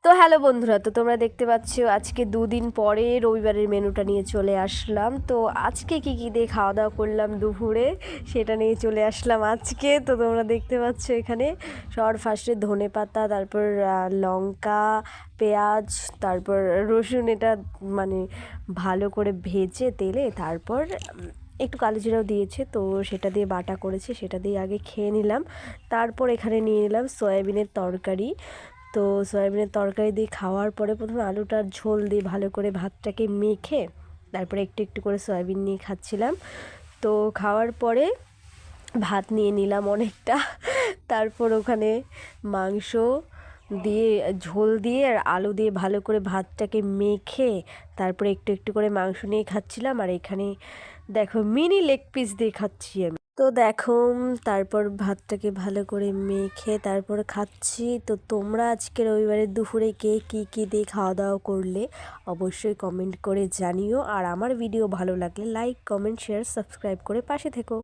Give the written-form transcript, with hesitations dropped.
তো হ্যালো বন্ধুরা, তো তোমরা দেখতে পাচ্ছ আজকে দুদিন পরে রবিবারের মেনুটা নিয়ে চলে আসলাম। তো আজকে কি কি দিয়ে খাওয়া দাওয়া করলাম দুপুরে সেটা নিয়ে চলে আসলাম আজকে। তো তোমরা দেখতে পাচ্ছ এখানে সবার ফার্স্টে ধনে পাতা, তারপর লঙ্কা, পেঁয়াজ, তারপর রসুন, এটা মানে ভালো করে ভেজে তেলে, তারপর একটু কালো জিরাও দিয়েছে, তো সেটা দিয়ে বাটা করেছে, সেটা দিয়ে আগে খেয়ে নিলাম। তারপর এখানে নিয়ে নিলাম সয়াবিনের তরকারি। তো সয়াবিনের তরকারি দিয়ে খাওয়ার পরে প্রথমে আলুটার ঝোল দিয়ে ভালো করে ভাতটাকে মেখে তারপরে একটু একটু করে সয়াবিন নিয়ে খাচ্ছিলাম। তো খাওয়ার পরে ভাত নিয়ে নিলাম অনেকটা। তারপর ওখানে মাংস দিয়ে, ঝোল দিয়ে আর আলু দিয়ে ভালো করে ভাতটাকে মেখে তারপরে একটু একটু করে মাংস নিয়ে খাচ্ছিলাম। আর এখানে দেখো মিনি লেগ পিস দিয়ে খাচ্ছি আমি। তো দেখো তারপর ভাতটাকে ভালো করে মেখে তারপর খাচ্ছি। তো তোমরা আজকে রবিবারের দুপুরে কে কী কী দিয়ে খাওয়া দাওয়া করলে অবশ্যই কমেন্ট করে জানিও। আর আমার ভিডিও ভালো লাগলে লাইক, কমেন্ট, শেয়ার, সাবস্ক্রাইব করে পাশে থেকো।